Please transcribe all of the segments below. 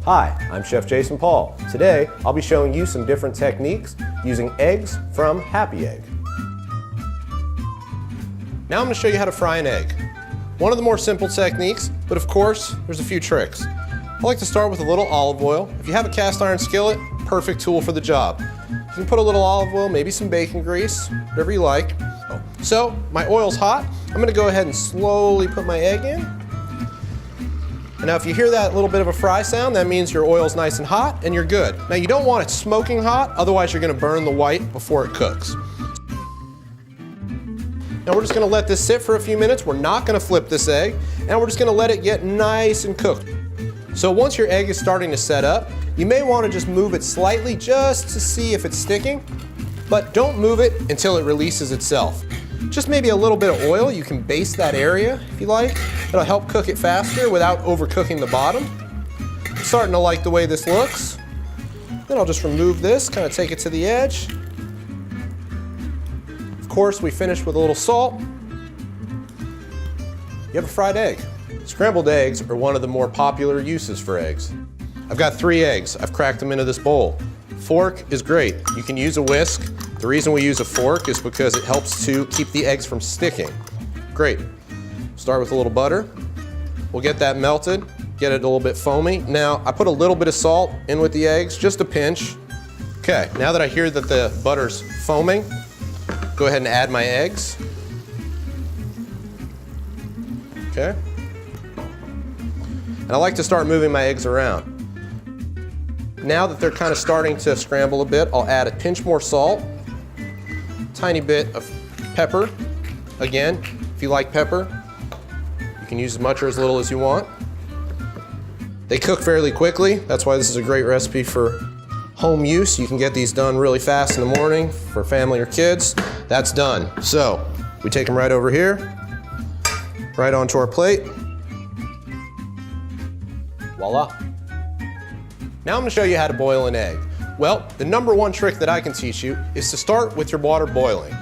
Hi, I'm Chef Jason Paul. Today, I'll be showing you some different techniques using eggs from Happy Egg. Now I'm going to show you how to fry an egg. One of the more simple techniques, but of course, there's a few tricks. I like to start with a little olive oil. If you have a cast iron skillet, perfect tool for the job. You can put a little olive oil, maybe some bacon grease, whatever you like. So, my oil's hot. I'm going to go ahead and slowly put my egg in. And now if you hear that little bit of a fry sound, that means your oil's nice and hot and you're good. Now you don't want it smoking hot, otherwise you're going to burn the white before it cooks. Now we're just going to let this sit for a few minutes. We're not going to flip this egg, and we're just going to let it get nice and cooked. So once your egg is starting to set up, you may want to just move it slightly just to see if it's sticking, but don't move it until it releases itself. Just maybe a little bit of oil, you can baste that area if you like. It'll help cook it faster without overcooking the bottom. I'm starting to like the way this looks. Then I'll just remove this, kind of take it to the edge. Of course, we finish with a little salt. You have a fried egg. Scrambled eggs are one of the more popular uses for eggs. I've got 3 eggs. I've cracked them into this bowl. Fork is great. You can use a whisk. The reason we use a fork is because it helps to keep the eggs from sticking. Great. Start with a little butter. We'll get that melted, get it a little bit foamy. Now, I put a little bit of salt in with the eggs, just a pinch. Okay, now that I hear that the butter's foaming, go ahead and add my eggs. Okay. And I like to start moving my eggs around. Now that they're kind of starting to scramble a bit, I'll add a pinch more salt, tiny bit of pepper. Again, if you like pepper, you can use as much or as little as you want. They cook fairly quickly. That's why this is a great recipe for home use. You can get these done really fast in the morning for family or kids. That's done. So we take them right over here, right onto our plate. Voila. Now I'm going to show you how to boil an egg. Well, the #1 trick that I can teach you is to start with your water boiling.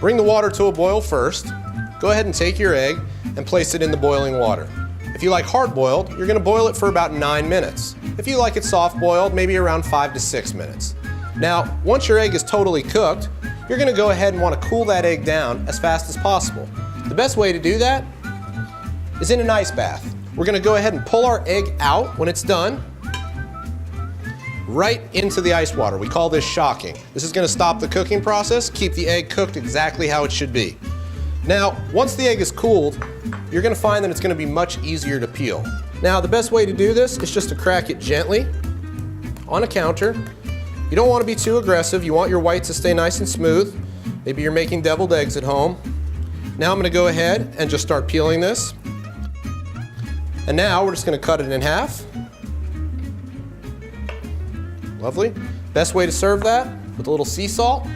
Bring the water to a boil first. Go ahead and take your egg and place it in the boiling water. If you like hard-boiled, you're going to boil it for about 9 minutes. If you like it soft-boiled, maybe around 5 to 6 minutes. Now, once your egg is totally cooked, you're going to go ahead and want to cool that egg down as fast as possible. The best way to do that is in an ice bath. We're going to go ahead and pull our egg out when it's done, right into the ice water. We call this shocking. This is going to stop the cooking process, keep the egg cooked exactly how it should be. Now, once the egg is cooled, you're going to find that it's going to be much easier to peel. Now, the best way to do this is just to crack it gently on a counter. You don't want to be too aggressive. You want your whites to stay nice and smooth. Maybe you're making deviled eggs at home. Now I'm going to go ahead and just start peeling this. And now we're just going to cut it in half. Lovely. Best way to serve that, with a little sea salt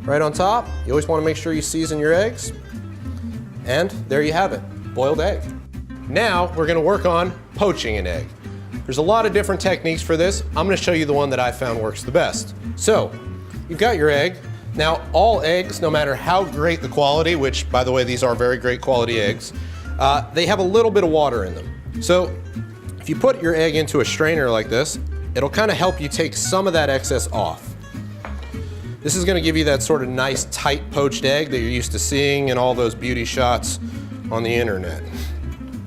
right on top. You always want to make sure you season your eggs. And there you have it, boiled egg. Now we're going to work on poaching an egg. There's a lot of different techniques for this. I'm going to show you the one that I found works the best. So, you've got your egg. Now, all eggs, no matter how great the quality, which by the way, these are very great quality eggs, they have a little bit of water in them. So, if you put your egg into a strainer like this, it'll kind of help you take some of that excess off. This is going to give you that sort of nice, tight poached egg that you're used to seeing in all those beauty shots on the internet.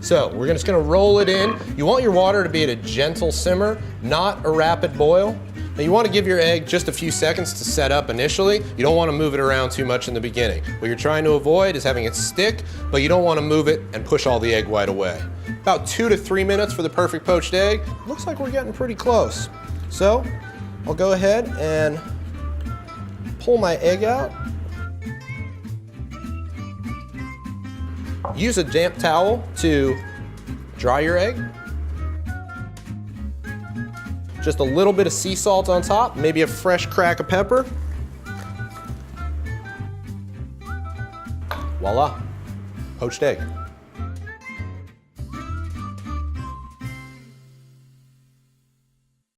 So we're just going to roll it in. You want your water to be at a gentle simmer, not a rapid boil. Now you want to give your egg just a few seconds to set up initially. You don't want to move it around too much in the beginning. What you're trying to avoid is having it stick, but you don't want to move it and push all the egg white away. About 2 to 3 minutes for the perfect poached egg. Looks like we're getting pretty close. So I'll go ahead and pull my egg out. Use a damp towel to dry your egg. Just a little bit of sea salt on top, maybe a fresh crack of pepper. Voila, poached egg.